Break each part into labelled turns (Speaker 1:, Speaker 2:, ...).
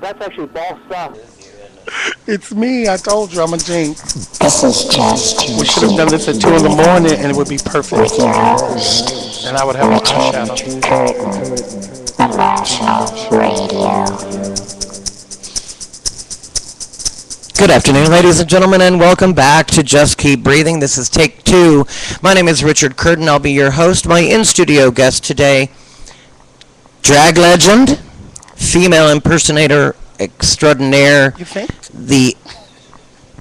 Speaker 1: That's actually false stuff.
Speaker 2: It's me. I told you I'm a jinx.
Speaker 3: This is Just
Speaker 2: We should have
Speaker 3: Juicy,
Speaker 2: done this at 2 in the morning and it would be perfect.
Speaker 3: with your host,
Speaker 2: And I would have on
Speaker 3: Richard
Speaker 2: eyeshadow.
Speaker 3: Curtin, on National Radio.
Speaker 4: Good afternoon, ladies and gentlemen, and welcome back to Just Keep Breathing. This is Take Two. My name is Richard Curtin. I'll be your host. My in-studio guest today, drag legend, female impersonator extraordinaire,
Speaker 2: You think?
Speaker 4: the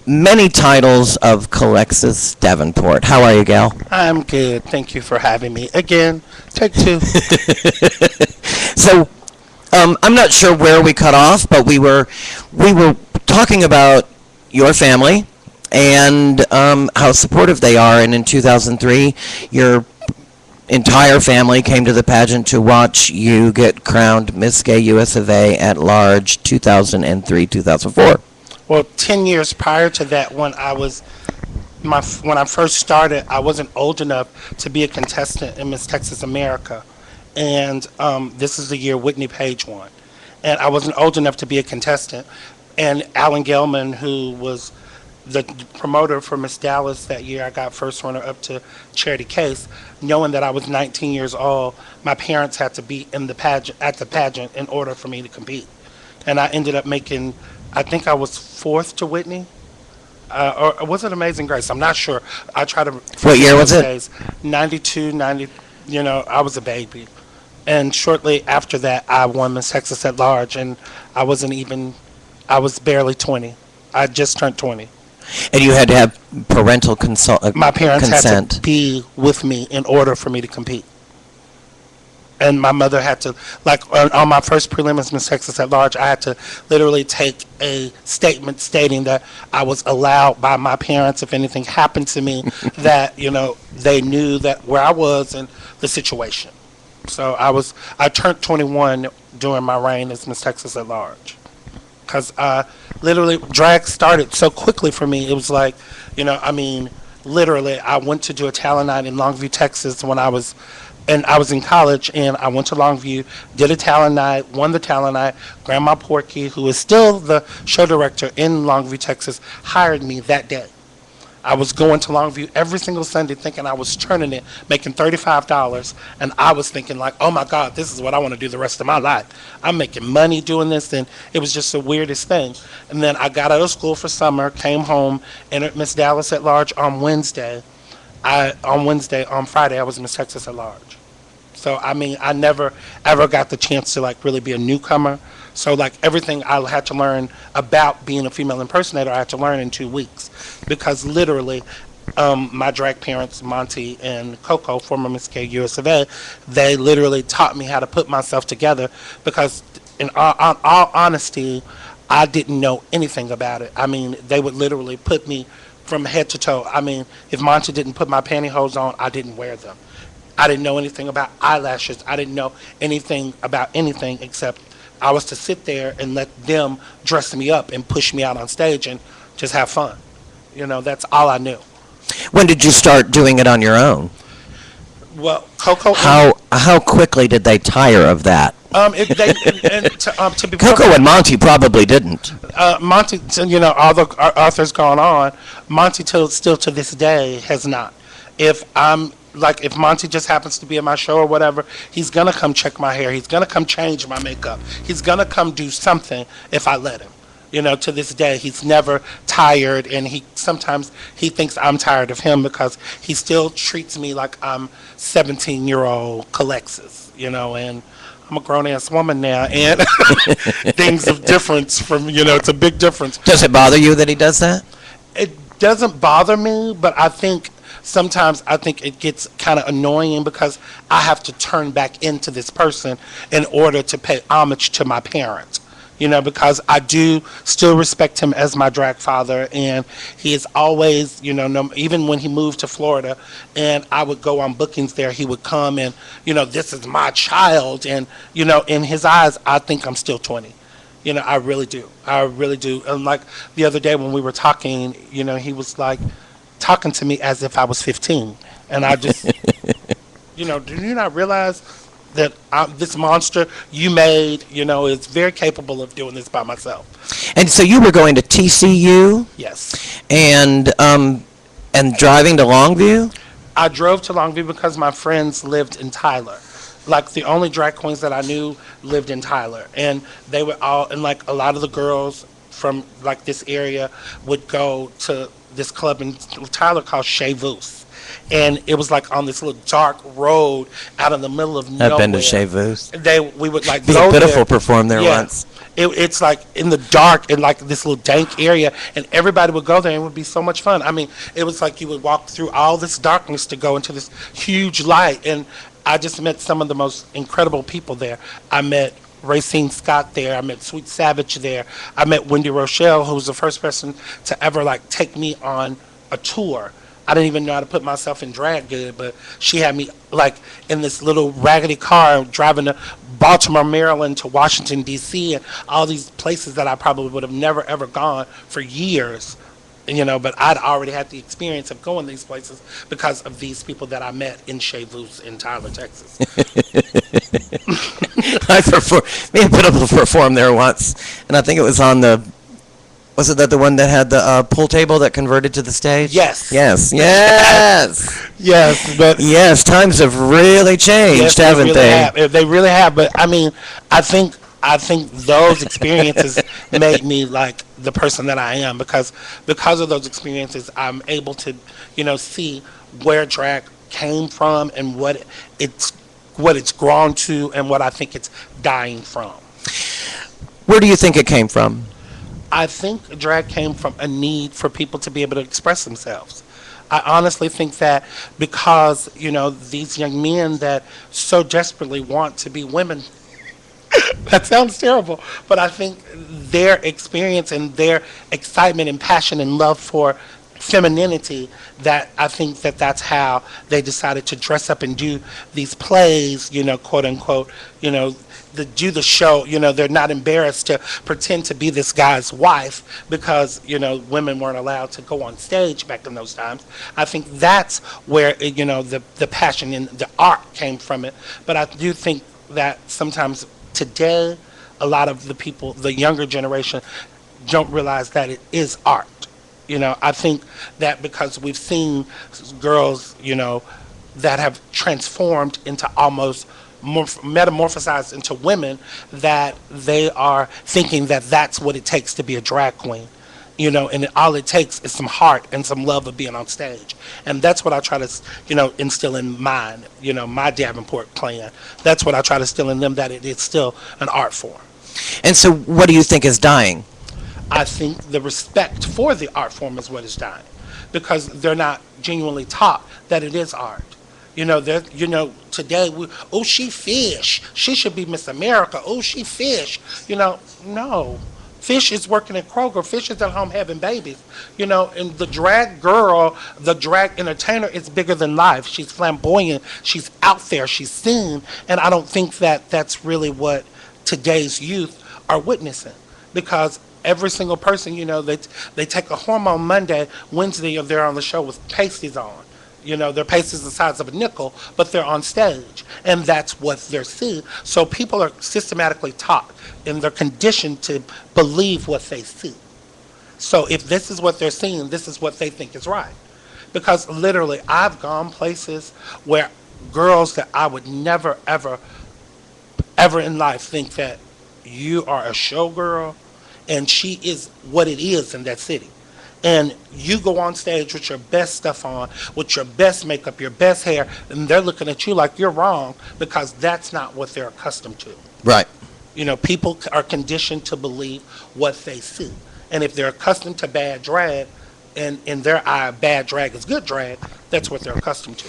Speaker 4: many titles of Calexis Davenport. How are you, gal?
Speaker 2: I'm good. Thank you for having me. Again, take two.
Speaker 4: So, I'm not sure where we cut off, but we were talking about your family and how supportive they are. And in 2003, your entire family came to the pageant to watch you get crowned Miss Gay US of A at large 2003, 2004.
Speaker 2: Well, 10 years prior to that, when I first started, I wasn't old enough to be a contestant in Miss Texas America. And this is the year Whitney Page won. And I wasn't old enough to be a contestant. And Alan Gelman, who was the promoter for Miss Dallas that year, I got first runner up to Charity Case. Knowing that I was 19 years old, my parents had to be in the pageant in order for me to compete. And I ended up making, I think I was fourth to Whitney. Or was it Amazing Grace? I'm not sure. I try to.
Speaker 4: What year was it?
Speaker 2: 92, 90. I was a baby. And shortly after that, I won Miss Texas at large, and I wasn't even. I was barely 20. I just turned 20.
Speaker 4: And you had to have parental
Speaker 2: My parents had
Speaker 4: consent.
Speaker 2: to be with me in order for me to compete. And my mother had to, like, on my first prelims Miss Texas at large, I had to literally take a statement stating that I was allowed by my parents, if anything happened to me, that, they knew that where I was and the situation. So I turned 21 during my reign as Miss Texas at large. Because literally, drag started so quickly for me. It was like, literally, I went to do a talent night in Longview, Texas I was in college, and I went to Longview, did a talent night, won the talent night. Grandma Porky, who is still the show director in Longview, Texas, hired me that day. I was going to Longview every single Sunday thinking I was turning it, making $35, and I was thinking like, oh my God, this is what I want to do the rest of my life. I'm making money doing this, and it was just the weirdest thing. And then I got out of school for summer, came home, entered Miss Dallas at large on Wednesday. On Friday, I was Miss Texas at large. So, I never ever got the chance to like really be a newcomer. So, like everything I had to learn about being a female impersonator, I had to learn in 2 weeks. Because literally, my drag parents, Monty and Coco, former Miss Gay US of A, they literally taught me how to put myself together. Because, in all honesty, I didn't know anything about it. They would literally put me from head to toe. If Monty didn't put my pantyhose on, I didn't wear them. I didn't know anything about eyelashes. I didn't know anything about anything except I was to sit there and let them dress me up and push me out on stage and just have fun. That's all I knew.
Speaker 4: When did you start doing it on your own?
Speaker 2: Well, Coco.
Speaker 4: How quickly did they tire of that?
Speaker 2: To be
Speaker 4: Coco and Monty probably didn't.
Speaker 2: Monty, although Arthur's gone on, Monty still to this day has not. If Monty just happens to be at my show or whatever, he's gonna come check my hair. He's gonna come change my makeup. He's gonna come do something if I let him. To this day, he's never tired, and sometimes he thinks I'm tired of him because he still treats me like I'm 17-year-old Calexis, and I'm a grown-ass woman now, and things of difference it's a big difference.
Speaker 4: Does it bother you that he does that?
Speaker 2: It doesn't bother me, but sometimes I think it gets kind of annoying because I have to turn back into this person in order to pay homage to my parents. Because I do still respect him as my drag father, and he is always, even when he moved to Florida and I would go on bookings there, he would come and, this is my child, and, in his eyes, I think I'm still 20. I really do. I really do. And like the other day when we were talking, he was like talking to me as if I was 15, and I just, do you not realize that this monster you made, is very capable of doing this by myself.
Speaker 4: And so you were going to TCU
Speaker 2: Yes.
Speaker 4: and driving to Longview?
Speaker 2: I drove to Longview because my friends lived in Tyler. Like the only drag queens that I knew lived in Tyler, and they were all, and like a lot of the girls from like this area would go to this club in Tyler called Chez Vus. And it was like on this little dark road out in the middle of nowhere.
Speaker 4: I've been to Chez Vus.
Speaker 2: We would like
Speaker 4: Be
Speaker 2: go
Speaker 4: Pitiful
Speaker 2: there.
Speaker 4: performed there
Speaker 2: Yeah.
Speaker 4: once.
Speaker 2: It's like in the dark in like this little dank area, and everybody would go there, and it would be so much fun. I mean, it was like you would walk through all this darkness to go into this huge light, and I just met some of the most incredible people there. I met Racine Scott there. I met Sweet Savage there. I met Wendy Rochelle, who was the first person to ever like take me on a tour. I didn't even know how to put myself in drag good, but she had me like in this little raggedy car driving to Baltimore, Maryland to Washington, D.C. and all these places that I probably would have never, ever gone for years. But I'd already had the experience of going these places because of these people that I met in Chez Vus in Tyler, Texas.
Speaker 4: Me and Pitiful performed there once, and I think it was on was it the one that had the pool table that converted to the stage?
Speaker 2: Yes.
Speaker 4: Yes.
Speaker 2: Yes, but
Speaker 4: Yes, times have really changed,
Speaker 2: yes,
Speaker 4: haven't
Speaker 2: really
Speaker 4: they?
Speaker 2: have. They really have. But I mean, I think those experiences made me like the person that I am because of those experiences, I'm able to, see where drag came from and what it's grown to and what I think it's dying from.
Speaker 4: Where do you think it came from?
Speaker 2: I think drag came from a need for people to be able to express themselves. I honestly think that because, these young men that so desperately want to be women, that sounds terrible, but I think their experience and their excitement and passion and love for femininity, that I think that's how they decided to dress up and do these plays, quote unquote, do the show. They're not embarrassed to pretend to be this guy's wife because, women weren't allowed to go on stage back in those times. I think that's where, the passion and the art came from it. But I do think that sometimes today, a lot of the people, the younger generation, don't realize that it is art. I think that because we've seen girls, that have transformed into almost metamorphosized into women, that they are thinking that that's what it takes to be a drag queen. And all it takes is some heart and some love of being on stage. And that's what I try to, instill in mine, my Davenport clan. That's what I try to instill in them, that it is still an art form.
Speaker 4: And so what do you think is dying?
Speaker 2: I think the respect for the art form is what is dying because they're not genuinely taught that it is art. Today, oh, she fish. She should be Miss America. Oh, she fish. No. Fish is working at Kroger. Fish is at home having babies. And the drag girl, the drag entertainer is bigger than life. She's flamboyant. She's out there. She's seen. And I don't think that that's really what today's youth are witnessing because every single person, they take a hormone Monday, Wednesday, they're on the show with pasties on. Their pasties the size of a nickel, but they're on stage. And that's what they're seeing. So people are systematically taught and they're conditioned to believe what they see. So if this is what they're seeing, this is what they think is right. Because literally, I've gone places where girls that I would never, ever, ever in life think that you are a showgirl, and she is what it is in that city. And you go on stage with your best stuff on, with your best makeup, your best hair, and they're looking at you like you're wrong because that's not what they're accustomed to.
Speaker 4: Right.
Speaker 2: People are conditioned to believe what they see. And if they're accustomed to bad drag, and in their eye, bad drag is good drag, that's what they're accustomed to.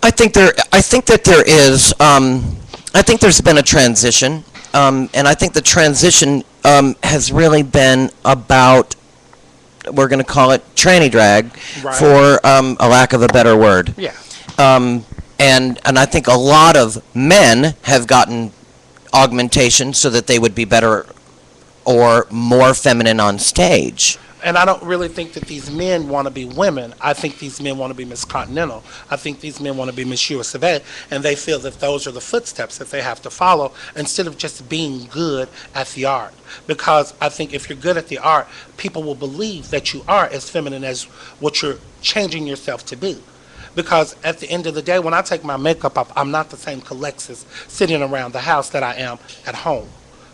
Speaker 4: I think that there is. I think there's been a transition, and I think the transition has really been about, we're going to call it tranny drag,
Speaker 2: Right.
Speaker 4: for a lack of a better word.
Speaker 2: Yeah.
Speaker 4: And I think a lot of men have gotten augmentation so that they would be better or more feminine on stage.
Speaker 2: And I don't really think that these men want to be women. I think these men want to be Miss Continental. I think these men want to be Miss USA, and they feel that those are the footsteps that they have to follow instead of just being good at the art. Because I think if you're good at the art, people will believe that you are as feminine as what you're changing yourself to be. Because at the end of the day, when I take my makeup off, I'm not the same Calexis sitting around the house that I am at home.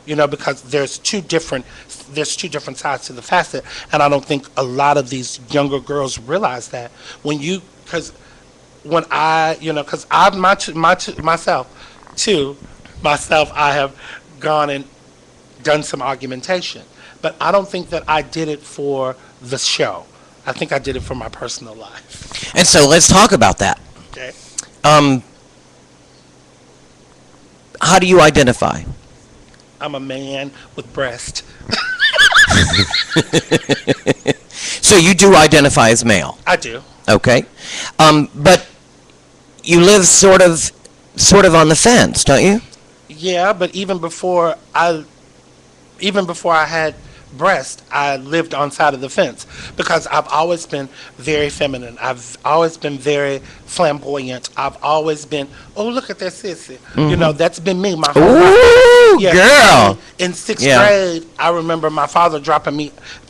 Speaker 2: Because there's two different sides to the facet, and I don't think a lot of these younger girls realize that because I myself, I have gone and done some argumentation, but I don't think that I did it for the show. I think I did it for my personal life.
Speaker 4: And so let's talk about that.
Speaker 2: Okay.
Speaker 4: How do you identify?
Speaker 2: I'm a man with breast.
Speaker 4: So you do identify as male.
Speaker 2: I do.
Speaker 4: Okay. But you live sort of on the fence, don't you?
Speaker 2: Yeah, but even before I had breast, I lived on side of the fence because I've always been very feminine. I've always been very flamboyant. I've always been, oh, look at that sissy. That's been me my whole life.
Speaker 4: Ooh,
Speaker 2: Yeah,
Speaker 4: girl.
Speaker 2: in sixth
Speaker 4: Yeah.
Speaker 2: grade, I remember my father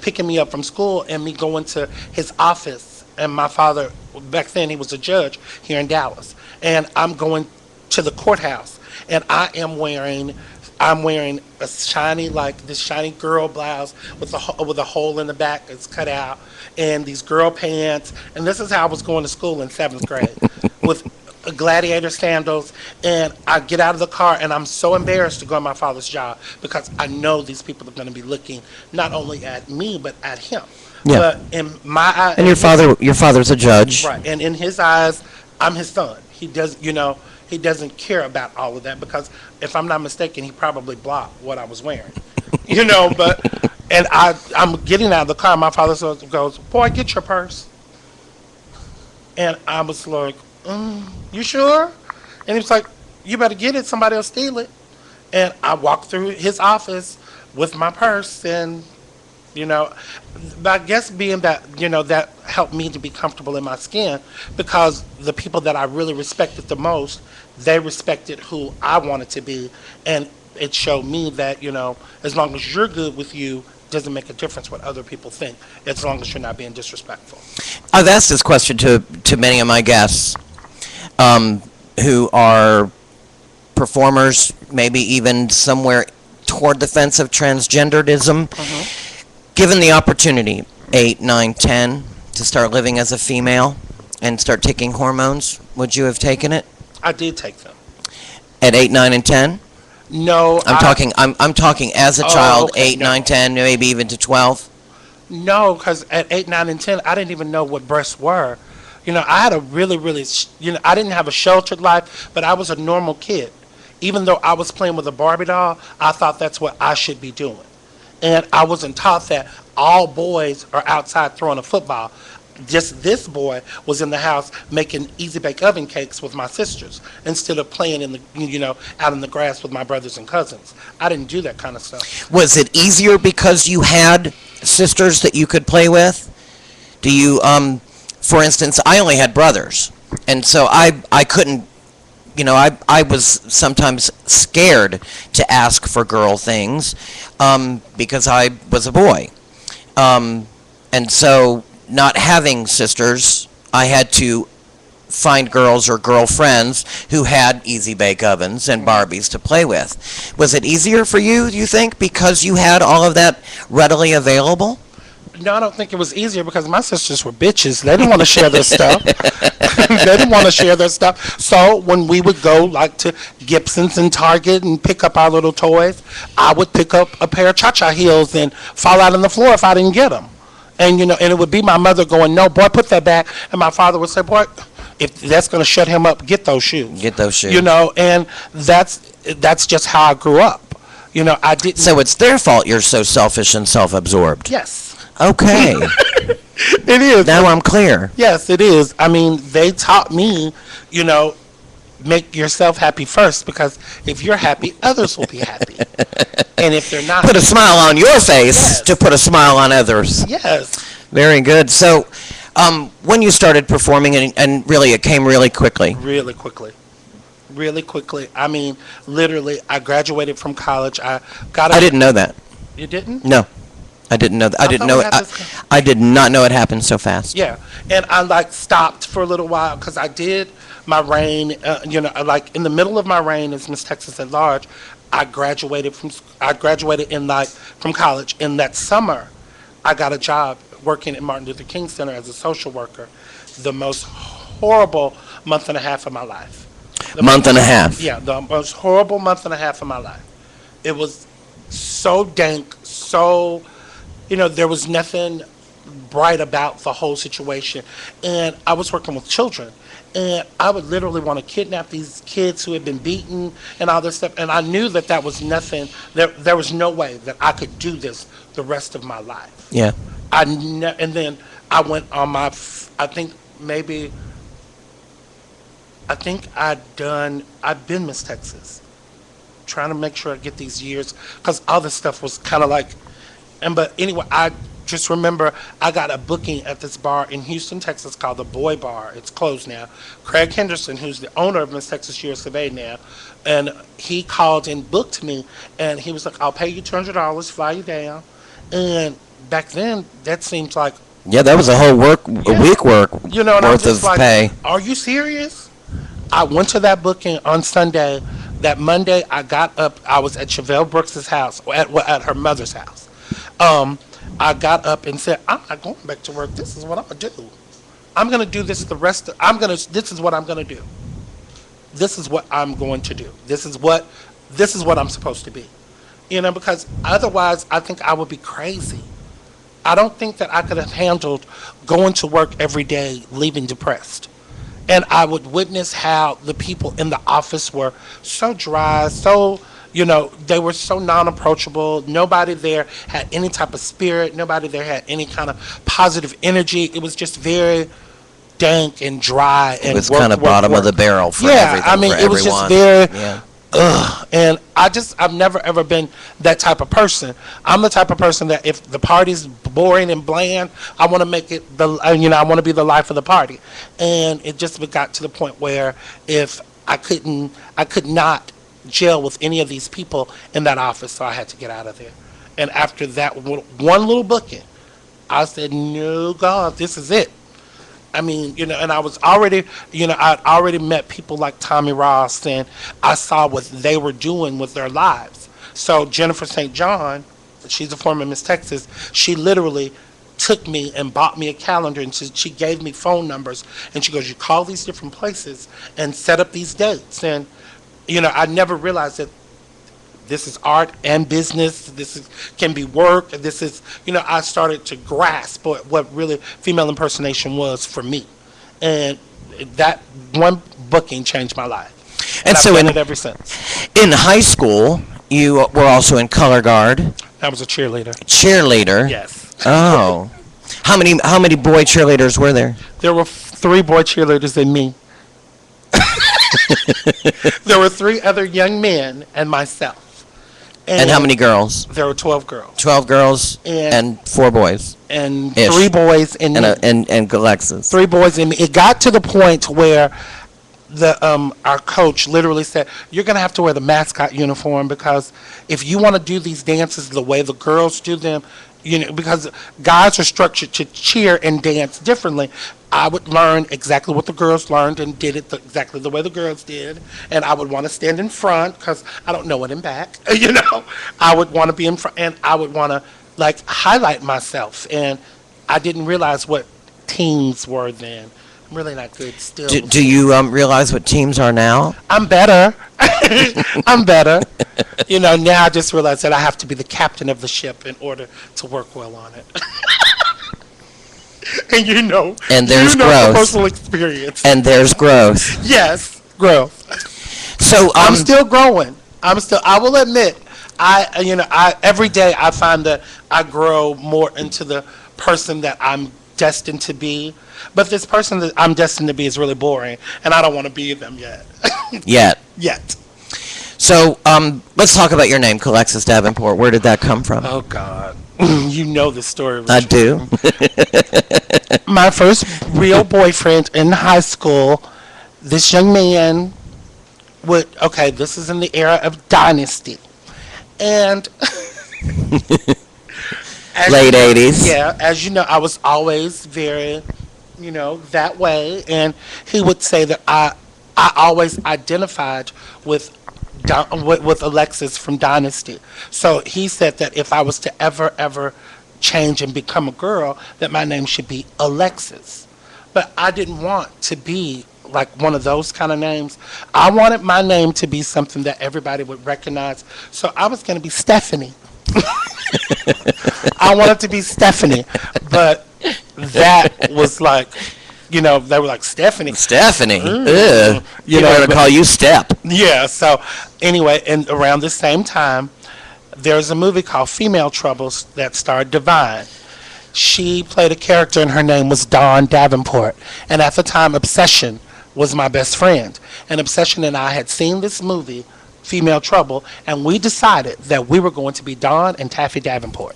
Speaker 2: picking me up from school and me going to his office. And my father, back then he was a judge here in Dallas. And I'm going to the courthouse and I'm wearing a shiny girl blouse with a hole in the back that's cut out, and these girl pants. And this is how I was going to school in seventh grade, with gladiator sandals. And I get out of the car, and I'm so embarrassed to go to my father's job because I know these people are going to be looking not only at me but at him.
Speaker 4: Yeah.
Speaker 2: But in my eye,
Speaker 4: And your father's a judge.
Speaker 2: right, and in his eyes, I'm his son. He doesn't care about all of that because if I'm not mistaken, he probably blocked what I was wearing. And I'm getting out of the car. My father goes, "Boy, get your purse." And I was like, "You sure?" And he was like, "You better get it. Somebody will steal it." And I walked through his office with my purse, and but I guess being that, that helped me to be comfortable in my skin because the people that I really respected the most, they respected who I wanted to be. And it showed me that, as long as you're good with you, doesn't make a difference what other people think, as long as you're not being disrespectful.
Speaker 4: I've asked this question to many of my guests who are performers, maybe even somewhere toward the fence of transgenderism. Given the opportunity, 8, 9, 10, to start living as a female and start taking hormones, would you have taken it
Speaker 2: I did take them.
Speaker 4: at 8, 9, and 10?
Speaker 2: No,
Speaker 4: I'm talking as a
Speaker 2: Oh,
Speaker 4: child,
Speaker 2: okay,
Speaker 4: 8,
Speaker 2: no.
Speaker 4: 9, 10, maybe even to 12.
Speaker 2: No, because at 8, 9, and 10, I didn't even know what breasts were. I had a really, really, I didn't have a sheltered life, but I was a normal kid. Even though I was playing with a Barbie doll, I thought that's what I should be doing. And I wasn't taught that all boys are outside throwing a football. Just this boy was in the house making easy bake oven cakes with my sisters instead of playing out in the grass with my brothers and cousins. I didn't do that kind of stuff.
Speaker 4: Was it easier because you had sisters that you could play with? Do you, for instance, I only had brothers, and so I couldn't, I was sometimes scared to ask for girl things because I was a boy. And so not having sisters, I had to find girls or girlfriends who had easy bake ovens and Barbies to play with. Was it easier for you, do you think, because you had all of that readily available?
Speaker 2: No, I don't think it was easier because my sisters were bitches. They didn't want to share their stuff. They didn't want to share their stuff. So when we would go to Gibson's and Target and pick up our little toys, I would pick up a pair of cha-cha heels and fall out on the floor if I didn't get them. And and it would be my mother going, "No, boy, put that back." And my father would say, "Boy, if that's going to shut him up, get those shoes."
Speaker 4: Get those shoes.
Speaker 2: And that's just how I grew up. I didn't.
Speaker 4: So it's their fault you're so selfish and self-absorbed.
Speaker 2: Yes.
Speaker 4: Okay.
Speaker 2: It is.
Speaker 4: Now I'm clear.
Speaker 2: Yes, it is. I mean, they taught me, make yourself happy first, because if you're happy, others will be happy. And if they're not,
Speaker 4: Put a smile on your face
Speaker 2: Yes.
Speaker 4: to put a smile on others.
Speaker 2: yes,
Speaker 4: Very good. So, when you started performing, and really it came really quickly.
Speaker 2: really quickly. Really quickly. I mean, literally, I graduated from college. I got a,
Speaker 4: I didn't know that.
Speaker 2: You didn't?
Speaker 4: No, I didn't know that. I didn't
Speaker 2: thought
Speaker 4: know
Speaker 2: we
Speaker 4: it.
Speaker 2: had this
Speaker 4: I did not know it happened so fast.
Speaker 2: Yeah, and I like stopped for a little while because I did my reign. Like in the middle of my reign as Miss Texas at Large, I graduated from college. In that summer, I got a job working at Martin Luther King Center as a social worker. The most horrible month and a half of my life.
Speaker 4: Month and a half.
Speaker 2: Yeah, the most horrible month and a half of my life. It was so dank, so, there was nothing bright about the whole situation. And I was working with children. And I would literally want to kidnap these kids who had been beaten and all this stuff. And I knew that was nothing, there was no way that I could do this the rest of my life.
Speaker 4: Yeah.
Speaker 2: And then I went on I've been Miss Texas, trying to make sure I get these years, because all this stuff was kind of like, but anyway, I just remember I got a booking at this bar in Houston, Texas called the Boy Bar. It's closed now. Craig Henderson, who's the owner of Miss Texas US of A now, and he called and booked me, and he was like, I'll pay you $200, fly you down. And back then, that seems like,
Speaker 4: Yeah, that was a whole week work
Speaker 2: and I'm
Speaker 4: worth
Speaker 2: just
Speaker 4: of
Speaker 2: like,
Speaker 4: pay.
Speaker 2: are you serious? I went to that booking on Sunday. That Monday, I got up. I was at Chevelle Brooks's house, at her mother's house. I got up and said, I'm not going back to work. This is what I'm going to do. I'm going to do this this is what I'm going to do. This is what I'm going to do. This is what I'm supposed to be. Because otherwise, I think I would be crazy. I don't think that I could have handled going to work every day, leaving depressed. And I would witness how the people in the office were so dry, so, they were so non-approachable. Nobody there had any type of spirit. Nobody there had any kind of positive energy. It was just very dank and dry.
Speaker 4: It was kind of bottom of the barrel for everything.
Speaker 2: I mean,
Speaker 4: for
Speaker 2: it was just
Speaker 4: everyone.
Speaker 2: very,
Speaker 4: Yeah.
Speaker 2: and I've never ever been that type of person. I'm the type of person that if the party's boring and bland, I want to make it I want to be the life of the party. And it just got to the point where if I could not gel with any of these people in that office, so I had to get out of there. And after that one little booking, I said, no, God, this is it. I mean, and I was already, I'd already met people like Tommy Ross, and I saw what they were doing with their lives. So Jennifer St. John, she's a former Miss Texas, she literally took me and bought me a calendar, and she gave me phone numbers, and she goes, you call these different places and set up these dates. And, I never realized that this is art and business. Can be work. This is, I started to grasp what really female impersonation was for me. And that one booking changed my life.
Speaker 4: And
Speaker 2: I've
Speaker 4: so
Speaker 2: done it ever since.
Speaker 4: in high school, you were also in color guard,
Speaker 2: I was a cheerleader.
Speaker 4: cheerleader.
Speaker 2: Yes.
Speaker 4: Oh. How many boy cheerleaders were there?
Speaker 2: There were 3 boy cheerleaders and me. There were 3 other young men and myself.
Speaker 4: And how many girls?
Speaker 2: There were 12 girls.
Speaker 4: 12 girls
Speaker 2: And-
Speaker 4: and 4 boys.
Speaker 2: And
Speaker 4: Ish.
Speaker 2: 3 boys and me.
Speaker 4: And Alexis.
Speaker 2: 3 boys and me. It got to the point where our coach literally said, you're going to have to wear the mascot uniform, because if you want to do these dances the way the girls do them, because guys are structured to cheer and dance differently. I would learn exactly what the girls learned and did it exactly the way the girls did. And I would want to stand in front because I don't know it in back. I would want to be in front, and I would want to highlight myself. And I didn't realize what teams were then. I'm really not good still.
Speaker 4: Do you realize what teams are now?
Speaker 2: I'm better. I'm better. Now I just realize that I have to be the captain of the ship in order to work well on it. And
Speaker 4: And there's
Speaker 2: from
Speaker 4: growth.
Speaker 2: personal experience.
Speaker 4: And there's growth.
Speaker 2: Yes, growth.
Speaker 4: So
Speaker 2: I'm still growing. I will admit, every day I find that I grow more into the person that I'm destined to be. But this person that I'm destined to be is really boring, and I don't want to be them yet.
Speaker 4: Yet.
Speaker 2: Yet.
Speaker 4: So let's talk about your name, Alexis Davenport. Where did that come from?
Speaker 2: Oh, God. You know the story.
Speaker 4: I
Speaker 2: Richard.
Speaker 4: do.
Speaker 2: My first real boyfriend in high school, this young man okay, this is in the era of Dynasty. And
Speaker 4: Late 80s.
Speaker 2: yeah, as you know, I was always very, that way. And he would say that I always identified with with Alexis from Dynasty. So he said that if I was to ever change and become a girl, that my name should be Alexis. But I didn't want to be like one of those kind of names. I wanted my name to be something that everybody would recognize. So I was going to be Stephanie. I wanted to be Stephanie, but that was like, they were like, Stephanie.
Speaker 4: Stephanie.
Speaker 2: Mm.
Speaker 4: Ugh.
Speaker 2: You
Speaker 4: People
Speaker 2: know,
Speaker 4: are going to
Speaker 2: but-
Speaker 4: call you Step.
Speaker 2: Yeah, so anyway, and around the same time, there's a movie called Female Troubles that starred Divine. She played a character and her name was Dawn Davenport. And at the time, Obsession was my best friend. And Obsession and I had seen this movie, Female Trouble, and we decided that we were going to be Dawn and Taffy Davenport.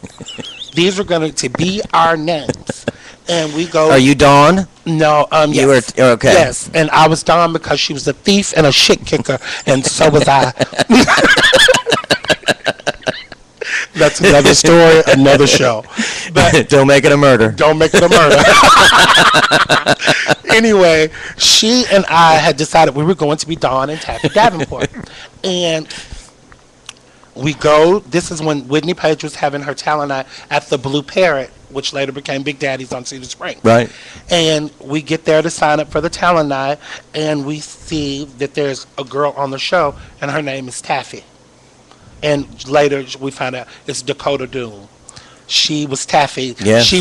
Speaker 2: These were going to be our names. And we go.
Speaker 4: Are you Dawn?
Speaker 2: No,
Speaker 4: You
Speaker 2: yes.
Speaker 4: were okay.
Speaker 2: Yes, and I was Dawn because she was a thief and a shit kicker, and so was I. That's another story, another show. But
Speaker 4: Don't make it a murder.
Speaker 2: don't make it a murder. Anyway, she and I had decided we were going to be Dawn and Taffy Davenport. And we go, this is when Whitney Page was having her talent night at the Blue Parrot, which later became Big Daddy's on Cedar Spring.
Speaker 4: Right.
Speaker 2: And we get there to sign up for the talent night, and we see that there's a girl on the show, and her name is Taffy. And later we find out it's Dakota Doom. She was Taffy.
Speaker 4: Yes.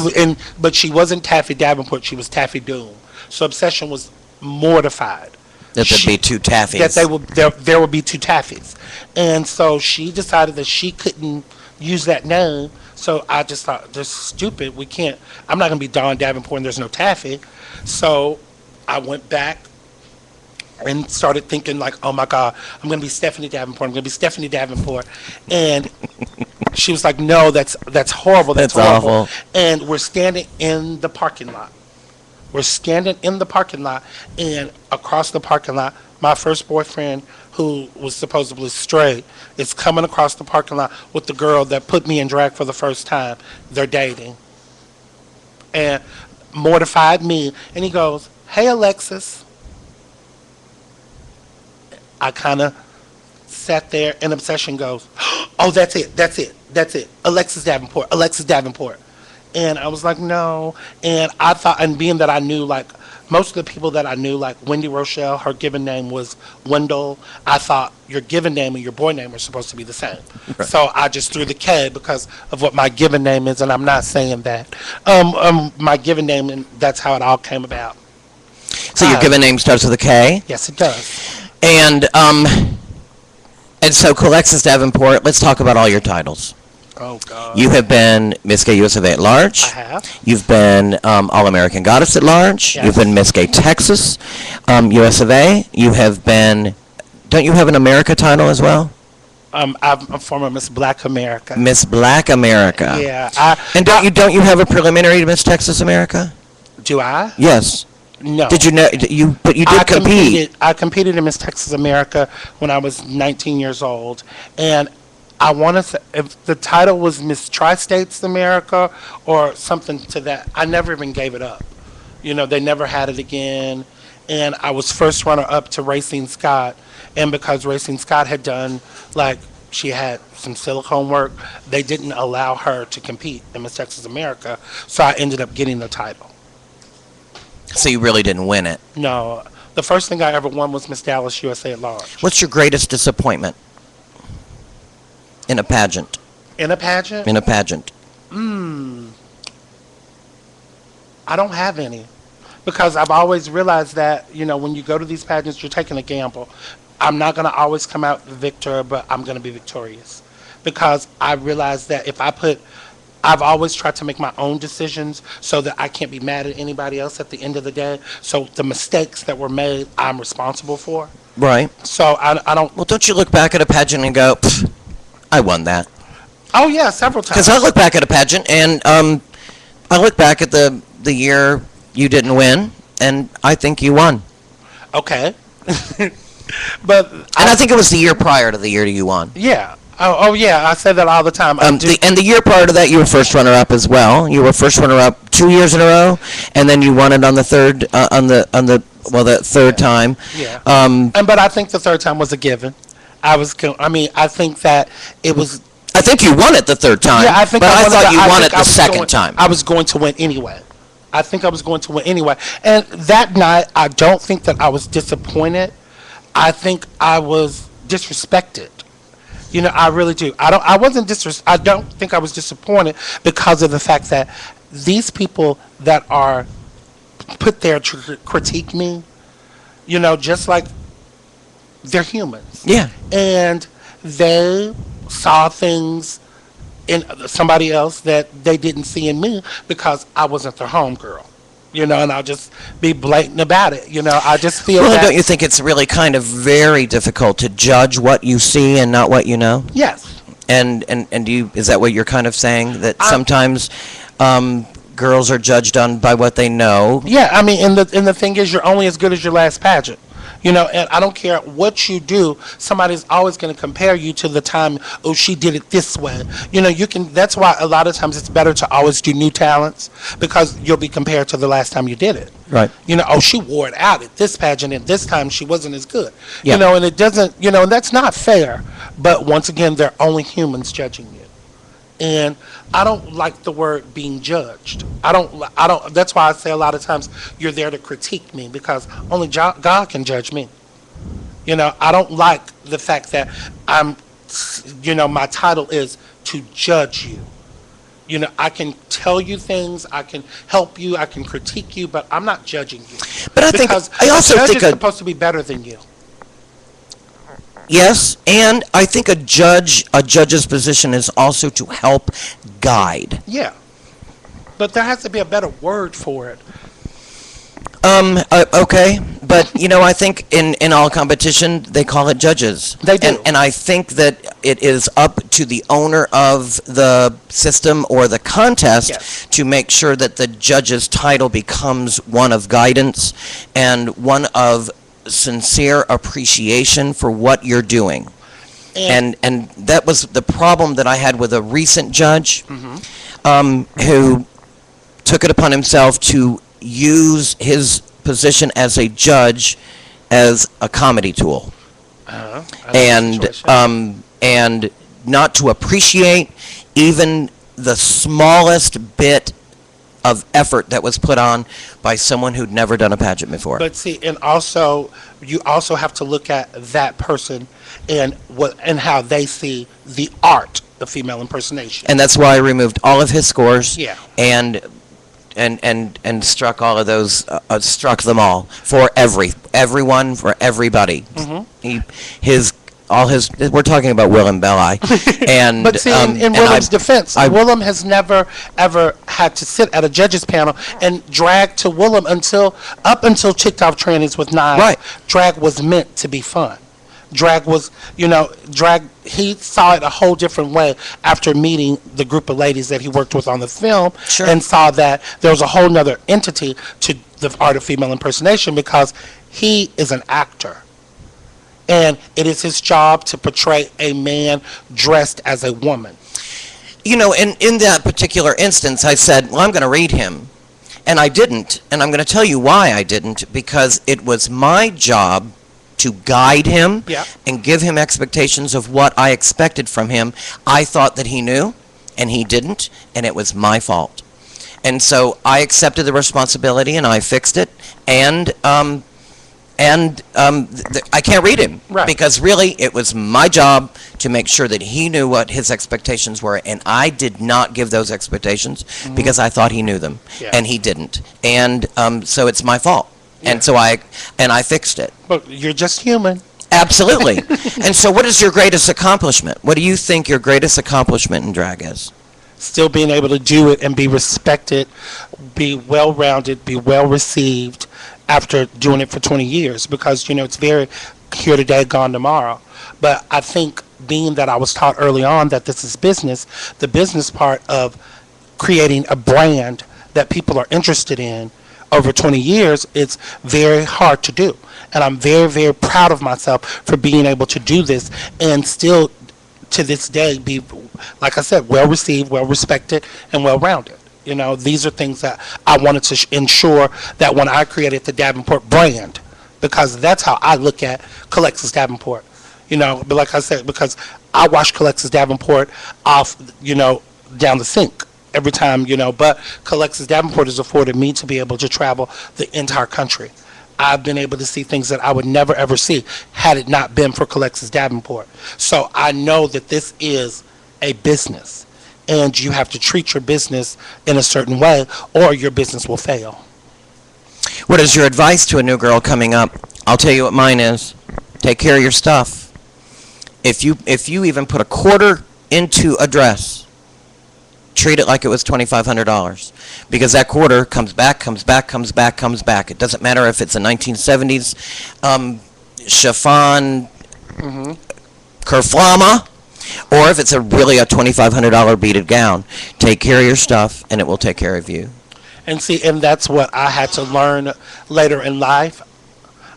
Speaker 2: But she wasn't Taffy Davenport. She was Taffy Doom. So Obsession was mortified
Speaker 4: That there'd be two Taffies.
Speaker 2: that there would be two Taffies, and so she decided that she couldn't use that name. So I just thought, this is stupid. We can't. I'm not gonna be Dawn Davenport and there's no Taffy. So I went back and started thinking like, oh my God, I'm gonna be Stephanie Davenport. I'm gonna be Stephanie Davenport, and she was like, no, that's horrible. That's
Speaker 4: That's
Speaker 2: horrible.
Speaker 4: awful.
Speaker 2: And we're standing in the parking lot. We're standing in the parking lot, and across the parking lot, my first boyfriend, who was supposedly straight, is coming across the parking lot with the girl that put me in drag for the first time. They're dating. And mortified me. And he goes, hey, Alexis. I kind of sat there, and Obsession goes, oh, that's it. Alexis Davenport. And I was like, no. And I thought, and being that I knew, like, most of the people that I knew, like Wendy Rochelle, her given name was Wendell. I thought your given name and your boy name were supposed to be the same.
Speaker 4: Right.
Speaker 2: So I just threw the K because of what my given name is, and I'm not saying that. My given name, and that's how it all came about.
Speaker 4: So your given name starts with a K?
Speaker 2: Yes, it does.
Speaker 4: And so Alexis Davenport, let's talk about all your titles.
Speaker 2: Oh, God.
Speaker 4: You have been Miss Gay US of A at large.
Speaker 2: I have.
Speaker 4: You've been All-American Goddess at large.
Speaker 2: Yes.
Speaker 4: You've been Miss Gay Texas, US of A. You have been, don't you have an America title as well?
Speaker 2: I'm a former Miss Black America.
Speaker 4: Miss Black America.
Speaker 2: Yeah.
Speaker 4: And don't you have a preliminary to Miss Texas America?
Speaker 2: Do I?
Speaker 4: Yes.
Speaker 2: No.
Speaker 4: Did you know but you did compete.
Speaker 2: I competed in Miss Texas America when I was 19 years old, and I want to say if the title was Miss Tri-States America or something to that. I never even gave it up. They never had it again, and I was first runner-up to Racine Scott, and because Racine Scott had done she had some silicone work, they didn't allow her to compete in Miss Texas America, so I ended up getting the title.
Speaker 4: So you really didn't win it.
Speaker 2: No, the first thing I ever won was Miss Dallas USA at large.
Speaker 4: What's your greatest disappointment in a pageant?
Speaker 2: In a pageant?
Speaker 4: In a pageant.
Speaker 2: I don't have any. Because I've always realized that, when you go to these pageants, you're taking a gamble. I'm not going to always come out the victor, but I'm going to be victorious. Because I realize that I've always tried to make my own decisions so that I can't be mad at anybody else at the end of the day. So the mistakes that were made, I'm responsible for.
Speaker 4: Right.
Speaker 2: So I don't.
Speaker 4: Well, don't you look back at a pageant and go, "Pfft, I won that"?
Speaker 2: Oh yeah, several times.
Speaker 4: Because I look back at a pageant and I look back at the year you didn't win, and I think you won.
Speaker 2: Okay. But
Speaker 4: And I think it was the year prior to the year you won.
Speaker 2: yeah. Oh yeah, I say that all the time. I do.
Speaker 4: And the year prior to that, you were first runner-up as well. You were first runner-up 2 years in a row, and then you won it on the third the third time.
Speaker 2: Yeah.
Speaker 4: Um,
Speaker 2: But I think the third time was a given. I think that it was.
Speaker 4: I think you won it the third time.
Speaker 2: Yeah, I think.
Speaker 4: But I
Speaker 2: wanted
Speaker 4: thought
Speaker 2: to-
Speaker 4: you
Speaker 2: I
Speaker 4: won
Speaker 2: think
Speaker 4: it
Speaker 2: I
Speaker 4: the
Speaker 2: was
Speaker 4: second
Speaker 2: going-
Speaker 4: time.
Speaker 2: I was going to win anyway. I think I was going to win anyway. And that night, I don't think that I was disappointed. I think I was disrespected. I really do. I wasn't I don't think I was disappointed because of the fact that these people that are put there to critique me, just like they're humans.
Speaker 4: Yeah.
Speaker 2: And they saw things in somebody else that they didn't see in me because I wasn't their homegirl. And I'll just be blatant about it. I just feel
Speaker 4: Well,
Speaker 2: that.
Speaker 4: don't you think it's really kind of very difficult to judge what you see and not what you know?
Speaker 2: Yes.
Speaker 4: And is that what you're kind of saying, that sometimes girls are judged on by what they know?
Speaker 2: Yeah, and the thing is, you're only as good as your last pageant. And I don't care what you do, somebody's always going to compare you to the time, oh, she did it this way. That's why a lot of times it's better to always do new talents, because you'll be compared to the last time you did it.
Speaker 4: Right.
Speaker 2: Oh, she wore it out at this pageant, and this time she wasn't as good.
Speaker 4: Yeah.
Speaker 2: And it doesn't, and that's not fair. But once again, they're only humans judging you. And I don't like the word being judged. I don't, that's why I say a lot of times you're there to critique me, because only God can judge me. I don't like the fact that my title is to judge you. I can tell you things, I can help you, I can critique you, but I'm not judging you.
Speaker 4: But I also
Speaker 2: a judge
Speaker 4: think
Speaker 2: is supposed to be better than you.
Speaker 4: Yes, and I think a judge's position is also to help guide.
Speaker 2: Yeah. But there has to be a better word for it.
Speaker 4: Okay, but I think in all competition they call it judges.
Speaker 2: They do.
Speaker 4: And I think that it is up to the owner of the system or the contest
Speaker 2: Yes.
Speaker 4: to make sure that the judge's title becomes one of guidance and one of sincere appreciation for what you're doing. And that was the problem that I had with a recent judge who took it upon himself to use his position as a judge as a comedy tool, and not to appreciate even the smallest bit of effort that was put on by someone who'd never done a pageant before.
Speaker 2: But see, and also, you also have to look at that person and how they see the art of female impersonation.
Speaker 4: And that's why I removed all of his scores.
Speaker 2: Yeah.
Speaker 4: And struck all of those, struck them all for everyone, for everybody. We're talking about Willem Belli. And
Speaker 2: But see, in Willem's defense, Willem has never ever had to sit at a judges panel and drag to Willem up until Chicked Off Trannies with Knives.
Speaker 4: Right.
Speaker 2: Drag was meant to be fun. Drag was, he saw it a whole different way after meeting the group of ladies that he worked with on the film.
Speaker 4: Sure.
Speaker 2: And saw that there was a whole nother entity to the art of female impersonation, because he is an actor. And it is his job to portray a man dressed as a woman.
Speaker 4: in that particular instance, I said, well, I'm going to read him. And I didn't. And I'm going to tell you why I didn't. Because it was my job to guide him and give him expectations of what I expected from him. I thought that he knew, and he didn't, and it was my fault. And so I accepted the responsibility, and I fixed it, and I can't read him.
Speaker 2: Right.
Speaker 4: Because really, it was my job to make sure that he knew what his expectations were, and I did not give those expectations because I thought he knew them, and he didn't. And so it's my fault. And so I fixed it.
Speaker 2: But you're just human.
Speaker 4: Absolutely. And so what is your greatest accomplishment? What do you think your greatest accomplishment in drag is?
Speaker 2: Still being able to do it and be respected, be well-rounded, be well-received after doing it for 20 years. Because, it's very here today, gone tomorrow. But I think being that I was taught early on that this is business, the business part of creating a brand that people are interested in over 20 years, it's very hard to do. And I'm very, very proud of myself for being able to do this and still to this day be, like I said, well received, well respected, and well rounded. You know, these are things that I wanted to ensure that when I created the Davenport brand, because that's how I look at Colexis Davenport. You know, but like I said, because I wash Colexis Davenport off, you know, down the sink every time, you know, but Colexis Davenport has afforded me to be able to travel the entire country. I've been able to see things that I would never ever see had it not been for Colexis Davenport. So I know that this is a business, and you have to treat your business in a certain way, or your business will fail.
Speaker 4: What is your advice to a new girl coming up? I'll tell you what mine is. Take care of your stuff. If you even put a quarter into a dress, treat it like it was $2,500, because that quarter comes back. It doesn't matter if it's a 1970s chiffon kerflama, or if it's a $2,500 beaded gown. Take care of your stuff, and it will take care of you.
Speaker 2: And see, and that's what I had to learn later in life.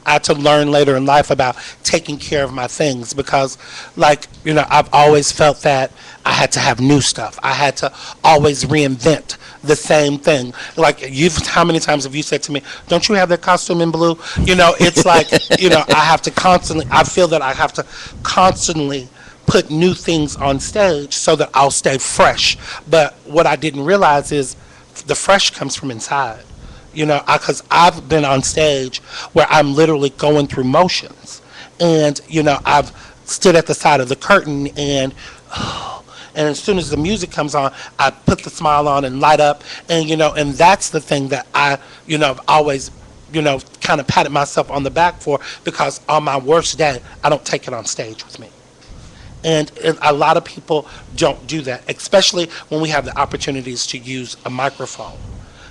Speaker 2: I had to learn later in life about taking care of my things because, like, you know, I've always felt that I had to have new stuff. I had to always reinvent the same thing. Like, how many times have you said to me, don't you have that costume in blue? You know, it's like, you know, I feel that I have to constantly put new things on stage so that I'll stay fresh. But what I didn't realize is the fresh comes from inside. You know, because I've been on stage where I'm literally going through motions. And, you know, I've stood at the side of the curtain and as soon as the music comes on, I put the smile on and light up. And, you know, and that's the thing that I, you know, I've always, you know, kind of patted myself on the back for, because on my worst day, I don't take it on stage with me. And a lot of people don't do that, especially when we have the opportunities to use a microphone.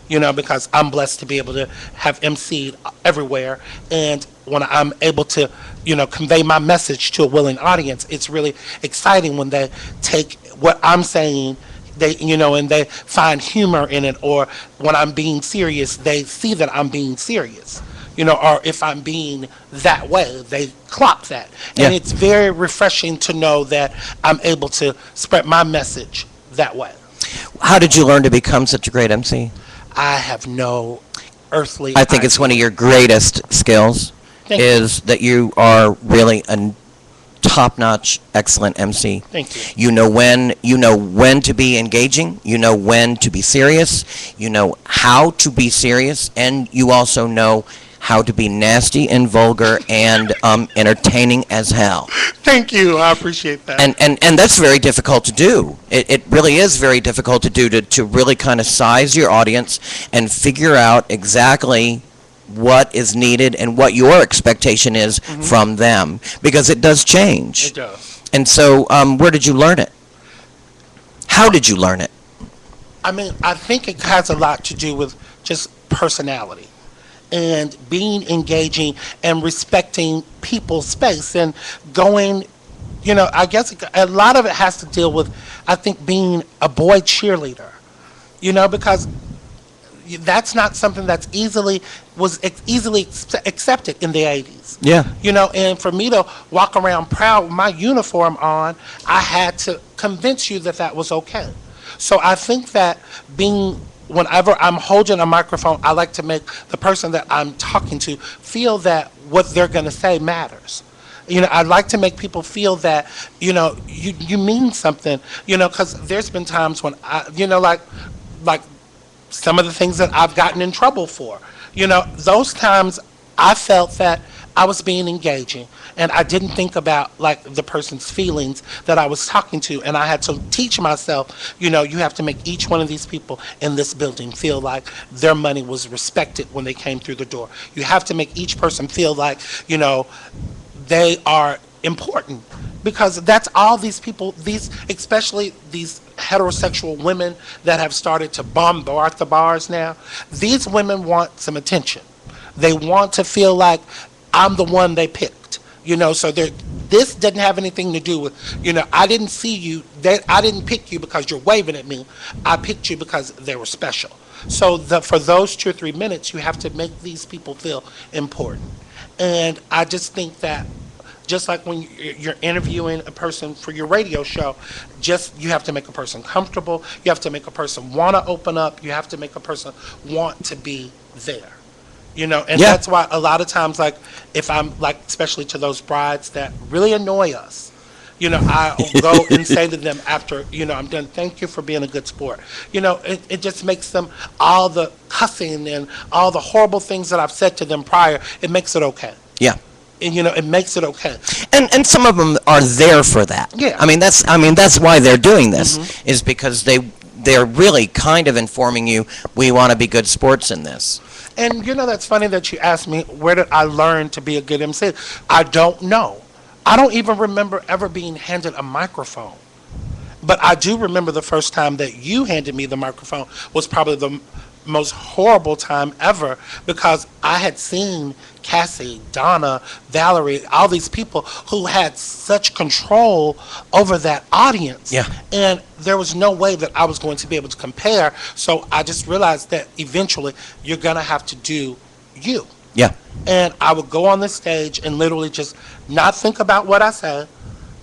Speaker 2: You know, because I'm blessed to be able to have emceed everywhere. And when I'm able to, you know, convey my message to a willing audience, it's really exciting when they take what I'm saying, they, you know, and they find humor in it, or when I'm being serious, they see that I'm being serious. You know, or if I'm being that way, they clock that.
Speaker 4: Yeah.
Speaker 2: And it's very refreshing to know that I'm able to spread my message that way.
Speaker 4: How did you learn to become such a great MC?
Speaker 2: I have no earthly
Speaker 4: I think it's
Speaker 2: idea.
Speaker 4: one of your greatest skills
Speaker 2: Thank you.
Speaker 4: is that you are really a top-notch, excellent MC.
Speaker 2: Thank you.
Speaker 4: You know when to be engaging, you know when to be serious, you know how to be serious, and you also know how to be nasty and vulgar and entertaining as hell.
Speaker 2: Thank you. I appreciate that.
Speaker 4: And that's very difficult to do. It really is very difficult to do, to really kind of size your audience and figure out exactly what is needed and what your expectation is from them, because it does change.
Speaker 2: It does.
Speaker 4: And so where did you learn it? How did you learn it?
Speaker 2: I mean, I think it has a lot to do with just personality and being engaging and respecting people's space and going, you know, I guess a lot of it has to deal with, I think, being a boy cheerleader, you know, because that's not something that's easily accepted in the 80s.
Speaker 4: Yeah.
Speaker 2: You know, and for me to walk around proud with my uniform on, I had to convince you that that was okay. So I think that whenever I'm holding a microphone, I like to make the person that I'm talking to feel that what they're going to say matters. You know, I'd like to make people feel that, you know, you mean something, you know, because there's been times when I, you know, like some of the things that I've gotten in trouble for, you know, those times I felt that I was being engaging and I didn't think about like the person's feelings that I was talking to, and I had to teach myself, you know, you have to make each one of these people in this building feel like their money was respected when they came through the door. You have to make each person feel like, you know, they are important, because that's all these people, especially these heterosexual women that have started to bombard the bars now. These women want some attention. They want to feel like I'm the one they picked. So this doesn't have anything to do with, I didn't see you, I didn't pick you because you're waving at me. I picked you because they were special. So for those 2 or 3 minutes, you have to make these people feel important. And I just think that just like when you're interviewing a person for your radio show, you have to make a person comfortable. You have to make a person want to open up. You have to make a person want to be there. And
Speaker 4: Yeah.
Speaker 2: that's why a lot of times, like, if I'm, like, especially to those brides that really annoy us, I'll go and say to them after, I'm done, thank you for being a good sport. It just makes them, all the cussing and all the horrible things that I've said to them prior, it makes it okay.
Speaker 4: Yeah.
Speaker 2: And, it makes it okay.
Speaker 4: And some of them are there for that.
Speaker 2: Yeah.
Speaker 4: I mean that's why they're doing this, is because they're really kind of informing you, we want to be good sports in this.
Speaker 2: And, that's funny that you asked me, where did I learn to be a good MC? I don't know. I don't even remember ever being handed a microphone. But I do remember the first time that you handed me the microphone was probably the most horrible time ever, because I had seen Cassie, Donna, Valerie, all these people who had such control over that audience.
Speaker 4: Yeah.
Speaker 2: And there was no way that I was going to be able to compare. So I just realized that eventually you're going to have to do you.
Speaker 4: Yeah.
Speaker 2: And I would go on the stage and literally just not think about what I said,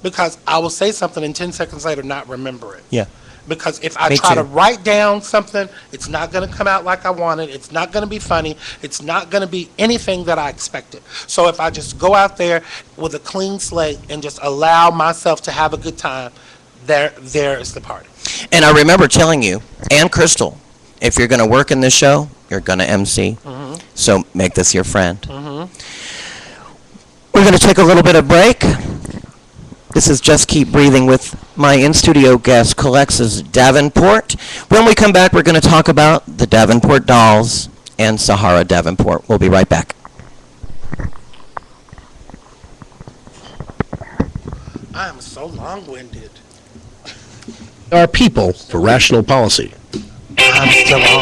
Speaker 2: because I will say something and 10 seconds later not remember it.
Speaker 4: Yeah.
Speaker 2: Because if I
Speaker 4: Me
Speaker 2: try
Speaker 4: too.
Speaker 2: to write down something, it's not going to come out like I wanted. It's not going to be funny. It's not going to be anything that I expected. So if I just go out there with a clean slate and just allow myself to have a good time, there is the party.
Speaker 4: And I remember telling you, and Crystal, if you're going to work in this show, you're going to MC. So make this your friend. We're going to take a little bit of break. This is Just Keep Breathing with my in-studio guest, Calexis Davenport. When we come back, we're going to talk about the Davenport Dolls and Sahara Davenport. We'll be right back.
Speaker 2: I am so long-winded.
Speaker 1: Are people for rational policy.
Speaker 2: I'm still on.